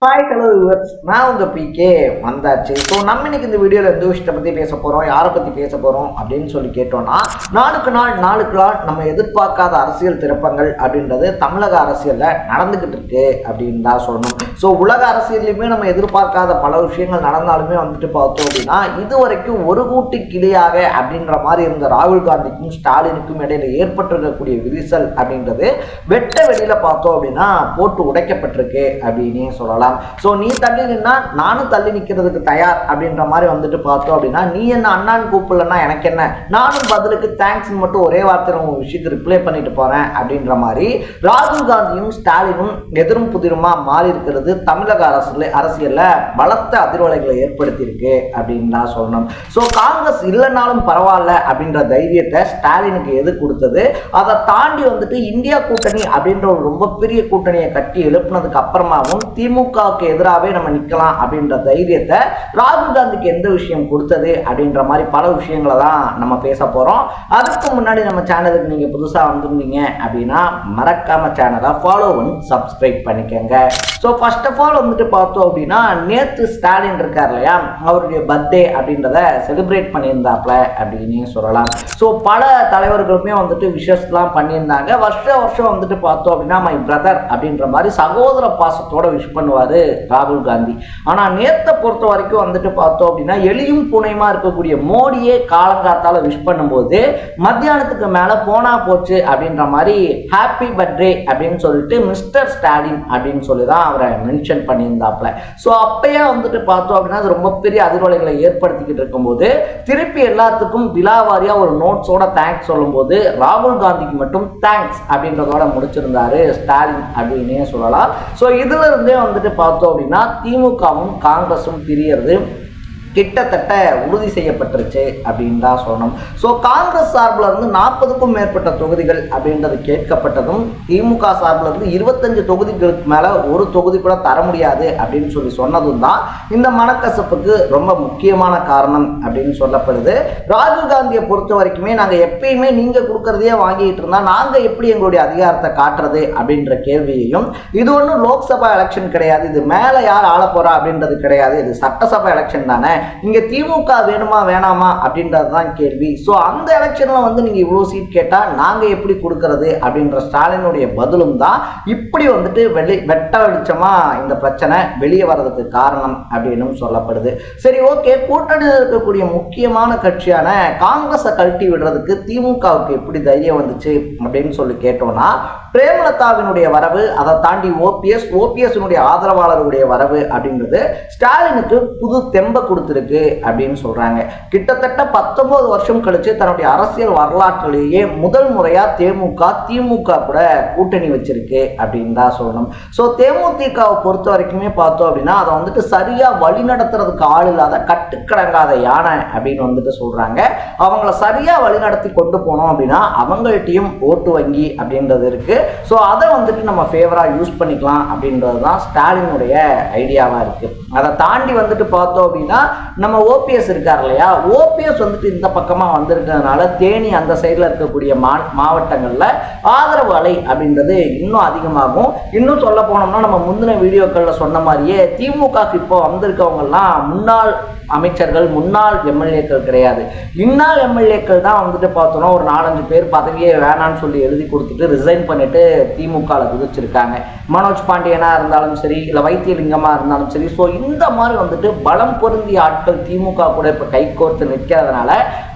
Hi hello viewers, நான் உங்கள் PK வந்தாச்சு. ஸோ நம்ம இன்னைக்கு இந்த வீடியோவில் எந்த விஷயத்தை பற்றி பேச போகிறோம், யாரை பற்றி பேச போகிறோம் அப்படின்னு சொல்லி கேட்டோம்னா, நாளுக்கு நாள் நம்ம எதிர்பார்க்காத அரசியல் திருப்பங்கள் அப்படின்றது தமிழக அரசியலில் நடந்துக்கிட்டு இருக்கு அப்படின்னு தான் சொல்லணும். ஸோ உலக அரசியல்லையுமே நம்ம எதிர்பார்க்காத பல விஷயங்கள் நடந்தாலுமே வந்துட்டு பார்த்தோம் அப்படின்னா, இது வரைக்கும் ஒரு கூட்டு கிளியாக அப்படின்ற மாதிரி இருந்த ராகுல் காந்திக்கும் ஸ்டாலினுக்கும் இடையில ஏற்பட்டிருக்கக்கூடிய விரிசல் அப்படின்றது வெட்ட வெளியில் பார்த்தோம் அப்படின்னா போட்டு உடைக்கப்பட்டிருக்கு அப்படின்னே சொல்லலாம். ஸோ நீ தள்ளி நின்னா நானும் தள்ளி நிற்கிறதுக்கு தயார் அப்படின்ற மாதிரி வந்துட்டு பார்த்தோம் அப்படின்னா, நீ என்ன அண்ணான்னு கூப்பிடலன்னா எனக்கு என்ன, நானும் பதிலுக்கு தேங்க்ஸ் மட்டும் ஒரே வார்த்தை உங்க விஷயத்துக்கு ரிப்ளை பண்ணிட்டு போறேன் அப்படின்ற மாதிரி ராகுல் காந்தியும் ஸ்டாலினும் எதிரும் புதிருமா மாறி இருக்கிறது தமிழக அரசியல்ல பலத்த அதிர்வலைகளை ஏற்படுத்தி இருக்கு அப்படின்னு தான் சொல்லணும். ஸோ காங்கிரஸ் இல்லைனாலும் பரவாயில்ல அப்படின்ற தைரியத்தை ஸ்டாலினுக்கு எது கொடுத்தது, அதை தாண்டி வந்துட்டு இந்தியா கூட்டணி அப்படின்ற ஒரு ரொம்ப பெரிய கூட்டணியை கட்டி எழுப்புனதுக்கு அப்புறமாவும் திமுக எதிராகவே நம்ம நிற்கலாம் அப்படின்ற தைரியத்தை ராகுல் காந்திக்கு எந்த விஷயம் கொடுத்தது அப்படின்ற மாதிரி பல விஷயங்களை தான் நம்ம பேச போறோம். அதுக்கு முன்னாடி நம்ம சேனலுக்கு நீங்க புதுசா வந்திருந்தீங்க அப்படின்னா மறக்காம சேனலை ஃபாலோ பண்ணி சப்ஸ்கிரைப் பண்ணிக்கோங்க. ஸோ ஃபர்ஸ்ட் ஆஃப் ஆல் வந்துட்டு பார்த்தோம் அப்படின்னா, நேற்று ஸ்டாலின் இருக்கார் இல்லையா, அவருடைய பர்த்டே அப்படின்றத செலிப்ரேட் பண்ணியிருந்தாப்ல அப்படின்னு சொல்லலாம். ஸோ பல தலைவர்களுமே வந்துட்டு விஷஸ்லாம் பண்ணியிருந்தாங்க. வருஷம் வந்துட்டு பார்த்தோம் அப்படின்னா மை பிரதர் அப்படின்ற மாதிரி சகோதர பாசத்தோட விஷ் பண்ணுவாரு ராகுல் காந்தி. ஆனா நேத்தை பொறுத்த வரைக்கும் வந்துட்டு பார்த்தோம் அப்படின்னா, எளியும் புனையுமா இருக்கக்கூடிய மோடியே காலங்காத்தால விஷ் பண்ணும்போது மத்தியானத்துக்கு மேல போனா போச்சு அப்படின்ற மாதிரி ஹாப்பி பர்த்டே அப்படின்னு சொல்லிட்டு மிஸ்டர் ஸ்டாலின் அப்படின்னு சொல்லிதான் அவரை மென்ஷன் பண்ணியிருந்தாப்ல. ஸோ அப்பயே வந்துட்டு பார்த்தோம் அப்படின்னா அது ரொம்ப பெரிய அதிர்வலைகளை ஏற்படுத்திக்கிட்டு இருக்கும்போது திருப்பி எல்லாத்துக்கும் விலாவாரியா ஒரு நோட்ஸோட தேங்க்ஸ் சொல்லும் போது ராகுல் காந்திக்கு மட்டும் தேங்க்ஸ் அப்படின்றதோட முடிச்சிருந்தாரு ஸ்டாலின் அப்படின்னே சொல்லலாம். ஸோ இதுல இருந்தே வந்துட்டு பார்த்தோம் அப்படின்னா திமுகவும் காங்கிரஸும் பிரியறது கிட்டத்தட்ட உறுதி செய்யப்பட்டுருச்சு அப்படின்னு தான் சொல்லணும். ஸோ காங்கிரஸ் சார்பில் இருந்து 40க்கும் மேற்பட்ட தொகுதிகள் அப்படின்றது கேட்கப்பட்டதும், திமுக சார்பில் இருந்து 25 தொகுதிகளுக்கு மேலே ஒரு தொகுதி கூட தர முடியாது அப்படின்னு சொல்லி சொன்னதும் தான் இந்த மனக்கசப்புக்கு ரொம்ப முக்கியமான காரணம் அப்படின்னு சொல்லப்படுது. ராகுல் காந்தியை பொறுத்த வரைக்குமே நாங்கள் எப்பயுமே நீங்கள் கொடுக்கறதையே வாங்கிட்டு இருந்தால் நாங்கள் எப்படி எங்களுடைய அதிகாரத்தை காட்டுறது அப்படின்ற கேள்வியையும், இது ஒன்றும் லோக்சபா எலெக்ஷன் கிடையாது, இது மேலே யார் ஆள போறா அப்படின்றது கிடையாது, இது சட்டசபா எலெக்ஷன் தானே, இங்க திமுக வேணுமா வேணாமா அப்படின்றது தான் கேள்வி. ஸோ அந்த எலெக்ஷன்ல வந்து நீங்க இவ்வளவு சீட் கேட்டா நாங்க எப்படி கொடுக்கறது அப்படின்ற ஸ்டாலினுடைய பதிலும் தான் இப்படி வந்துட்டு வெட்ட வெளிச்சமா இந்த பிரச்சனை வெளியே வர்றதுக்கு காரணம் அப்படின்னு சொல்லப்படுது. சரி, ஓகே, கூட்டணியில் இருக்கக்கூடிய முக்கியமான கட்சியான காங்கிரஸை கழட்டி விடுறதுக்கு திமுகவுக்கு எப்படி தைரியம் வந்துச்சு அப்படின்னு சொல்லி கேட்டோம்னா, பிரேமலதாவினுடைய வரவு, அதை தாண்டி ஓபிஎஸ் ஆதரவாளருடைய வரவு அப்படின்றது ஸ்டாலினுக்கு புது தெம்ப கொடுத்திருக்கு அப்படின்னு சொல்றாங்க. கிட்டத்தட்ட 19 வருஷம் கழிச்சு தன்னுடைய அரசியல் வரலாற்றிலேயே முதல் முறையா திமுக கூட கூட்டணி வச்சிருக்கு அப்படின்னு தான் சொல்லணும். ஸோ தேமுதிகவை பொறுத்த வரைக்குமே பார்த்தோம் அப்படின்னா அதை வந்துட்டு சரியா வழி நடத்துறதுக்கு ஆள் இல்லாத கட்டுக்கடங்காத யானை அப்படின்னு வந்துட்டு சொல்றாங்க. அவங்கள சரியா வழி நடத்தி கொண்டு போனோம் அப்படின்னா அவங்கள்ட்டையும் ஓட்டு வங்கி அப்படின்றது இருக்கு. ஸோ அதை வந்துட்டு நம்ம ஃபேவரா யூஸ் பண்ணிக்கலாம் அப்படின்றது தான் ஸ்டாலினுடைய ஐடியாவா இருக்கு. அதை தாண்டி வந்துட்டு பார்த்தோம் அப்படின்னா நம்ம ஓபிஎஸ் இருக்கார் இல்லையா, ஓபிஎஸ் வந்துட்டு இந்த பக்கமா வந்திருக்கிறதுனால தேனி அந்த சைட்ல இருக்கக்கூடிய மாவட்டங்கள்ல ஆதரவு அலை அப்படின்றது இன்னும் அதிகமாகும். இன்னும் சொல்ல போனோம்னா நம்ம முந்தின வீடியோக்கள்ல சொன்ன மாதிரியே திமுக இப்போ வந்திருக்கவங்க எல்லாம் முன்னாள் அமைச்சர்கள், முன்னாள் எம்எல்ஏக்கள் கிடையாது, இன்னாள் எம்எல்ஏக்கள் தான் வந்துட்டு பார்த்தோம்னா ஒரு 4-5 பேர் பதவியே வேணான்னு சொல்லி எழுதி கொடுத்துட்டு ரிசைன் பண்ணிட்டு திமுக குதிச்சிருக்காங்க. மனோஜ் பாண்டியனா இருந்தாலும் சரி, இல்லை வைத்தியலிங்கமா இருந்தாலும் சரி. ஸோ இந்த மாதிரி வந்துட்டு பலம் பொருந்திய ஆட்கள் திமுக கூட இப்போ கைகோர்த்து நிற்கிறதுனால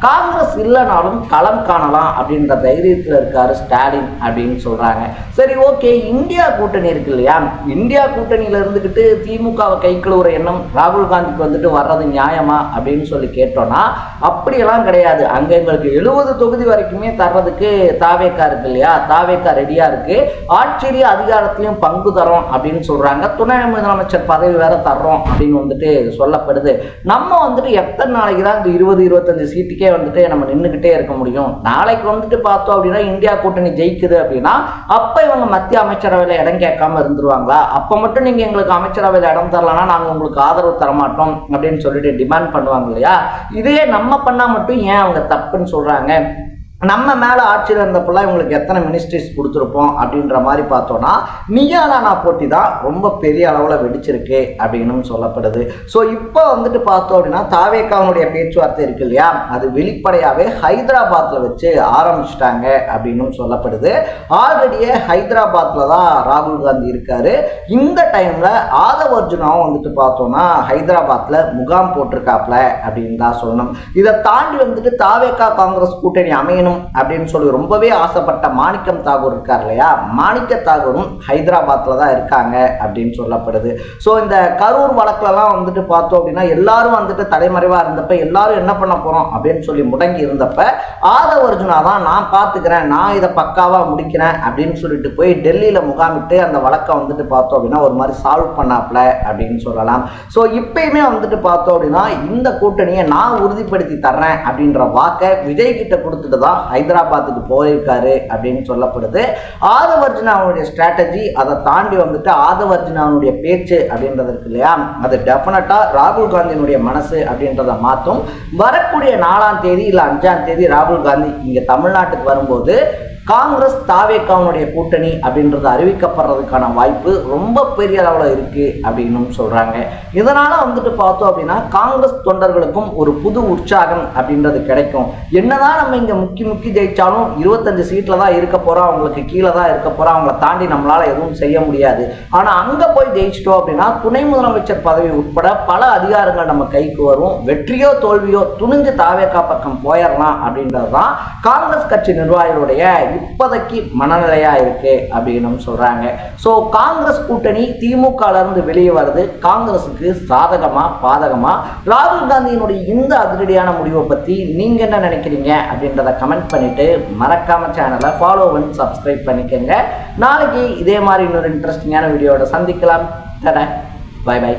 காங்கிரஸ் இல்லைனாலும் களம் காணலாம் அப்படின்ற தைரியத்தில் இருக்காரு ஸ்டாலின் அப்படின்னு சொல்றாங்க. சரி, ஓகே, இந்தியா கூட்டணி இருக்கு இல்லையா, இந்தியா கூட்டணியில இருந்துகிட்டு திமுகவை கை கழுவுற எண்ணம் ராகுல் காந்திக்கு வந்துட்டு வர்றது நியாயமா அப்படின்னு சொல்லி கேட்டோம்னா அப்படியெல்லாம் கிடையாது. அங்க எங்களுக்கு 70 தொகுதி வரைக்குமே தர்றதுக்கு தாவேக்கா இருக்கு இல்லையா, தாவேக்கா ரெடியா இருக்கு, ஆட்சிரிய அதிகாரத்திலையும் பங்கு தரோம் அப்படின்னு சொல்றாங்க, துணை முதலமைச்சர் பதவி வேற தர்றோம் அப்படின்னு வந்துட்டு சொல்லப்படுது. நம்ம வந்துட்டு எத்தனை நாளைக்கு தான் இந்த 20-25 சீட்டுக்கே வந்துட்டு நம்ம நின்றுகிட்டே இருக்க முடியும்? நாளைக்கு வந்துட்டு பார்த்தோம் அப்படின்னா இந்தியா கூட்டணி ஜெயிக்குது அப்படின்னா அப்ப இவங்க மத்திய அமைச்சரவையில இடம் கேட்காம இருந்துருவாங்களா? அப்ப மட்டும் நீங்க எங்களுக்கு அமைச்சரவையில இடம் தரலன்னா நாங்க உங்களுக்கு ஆதரவு தரமாட்டோம் அப்படின்னு சொல்லிட்டு டிமாண்ட் பண்ணுவாங்க இல்லையா. இதே நம்ம பண்ணா மட்டும் ஏன் அவங்க தப்புன்னு சொல்றாங்க? நம்ம மேலே ஆட்சியில் இருந்தப்பெல்லாம் இவங்களுக்கு எத்தனை மினிஸ்ட்ரிஸ் கொடுத்துருப்போம் அப்படின்ற மாதிரி பார்த்தோன்னா நீயானா போட்டி தான் ரொம்ப பெரிய அளவில் வெடிச்சிருக்கு அப்படின்னு சொல்லப்படுது. ஸோ இப்போ வந்துட்டு பார்த்தோம் அப்படின்னா தாவேக்காவுடைய பேச்சுவார்த்தை இருக்கு இல்லையா, அது வெளிப்படையாகவே ஹைதராபாத்தில் வச்சு ஆரம்பிச்சிட்டாங்க அப்படின்னு சொல்லப்படுது. ஆல்ரெடியே ஹைதராபாத்தில் தான் ராகுல் காந்தி இருக்காரு. இந்த டைமில் ஆதவ் அர்ஜுனாவும் வந்துட்டு பார்த்தோன்னா ஹைதராபாத்தில் முகாம் போட்டிருக்காப்ல அப்படின்னு தான் சொல்லணும். இதை தாண்டி வந்துட்டு தாவேக்கா காங்கிரஸ் கூட்டணி அமையணும் அப்படின்னு சொல்லி ரொம்பவே ஆசைப்பட்ட மாணிக்கம் தாகூர் இருக்கார் இல்லையா, மாணிக்க தாகூரும் ஹைதராபாத்ல தான் இருக்காங்க அப்படின்னு சொல்லப்படுது. ஸோ இந்த கரூர் வழக்குலலாம் வந்துட்டு பார்த்தோம் அப்படின்னா எல்லாரும் வந்துட்டு தலைமறைவா இருந்தப்ப எல்லாரும் என்ன பண்ண போறோம் அப்படின்னு சொல்லி முடங்கி இருந்தப்ப ஆதவ் அர்ஜுனா தான் நான் பார்த்துக்கிறேன், நான் இதை பக்காவா முடிக்கிறேன் அப்படின்னு சொல்லிட்டு போய் டெல்லியில முகாமிட்டு அந்த வழக்கை வந்துட்டு பார்த்தோம் அப்படின்னா ஒரு மாதிரி சால்வ் பண்ணாப்ல அப்படின்னு சொல்லலாம். ஸோ இப்பயுமே வந்துட்டு பார்த்தோம் அப்படின்னா இந்த கூட்டணியை நான் உறுதிப்படுத்தி தர்றேன் அப்படின்ற வாக்கை விஜய் கிட்ட கொடுத்துட்டு தான் ஹைதராபாத்துக்கு போயிருக்காரு அப்படின்னு சொல்லப்படுது. ஆதவ் அர்ஜுனாவுடைய ஸ்ட்ராட்டஜி அதை தாண்டி வந்துட்டு ஆதவ் அர்ஜுனாவுடைய பேச்சு அப்படின்றது இருக்கு இல்லையா, அது டெஃபினட்டா ராகுல் காந்தியினுடைய மனசு அப்படின்றத மாற்றும். வரக்கூடிய 4ஆம் தேதி இல்லை 5ஆம் தேதி ராகுல் காந்தி இங்க தமிழ்நாட்டுக்கு வரும்போது காங்கிரஸ் தாவேக்காவுடைய கூட்டணி அப்படின்றது அறிவிக்கப்படுறதுக்கான வாய்ப்பு ரொம்ப பெரிய அளவில் இருக்கு அப்படின்னு சொல்றாங்க. இதனால வந்துட்டு பார்த்தோம் அப்படின்னா காங்கிரஸ் தொண்டர்களுக்கும் ஒரு புது உற்சாகம் அப்படின்றது கிடைக்கும். என்னதான் நம்ம இங்க முக்கி ஜெயிச்சாலும் 25 சீட்ல தான் இருக்க போறோம், அவங்களுக்கு கீழே தான் இருக்க போறோம், அவங்கள தாண்டி நம்மளால எதுவும் செய்ய முடியாது. ஆனா அங்க போய் ஜெயிச்சிட்டோம் அப்படின்னா துணை முதலமைச்சர் பதவி உட்பட பல அதிகாரங்கள் நம்ம கைக்கு வரும். வெற்றியோ தோல்வியோ துணிஞ்சு தாவேக்கா பக்கம் போயிடலாம் அப்படின்றது தான் காங்கிரஸ் கட்சி நிர்வாகிகளுடைய இப்போதைக்கு மனநிலையா இருக்கு அப்படின்னு சொல்றாங்க. ஸோ காங்கிரஸ் கூட்டணி திமுக இருந்து வெளியே வருது, காங்கிரஸுக்கு சாதகமா பாதகமா? ராகுல் காந்தியினுடைய இந்த அதிரடியான முடிவை பத்தி நீங்க என்ன நினைக்கிறீங்க அப்படின்றத கமெண்ட் பண்ணிட்டு மறக்காம சேனலை ஃபாலோ பண்ணி சப்ஸ்கிரைப் பண்ணிக்கோங்க. நாளைக்கு இதே மாதிரி இன்னொரு இன்ட்ரெஸ்டிங்கான வீடியோட சந்திக்கலாம். Bye by.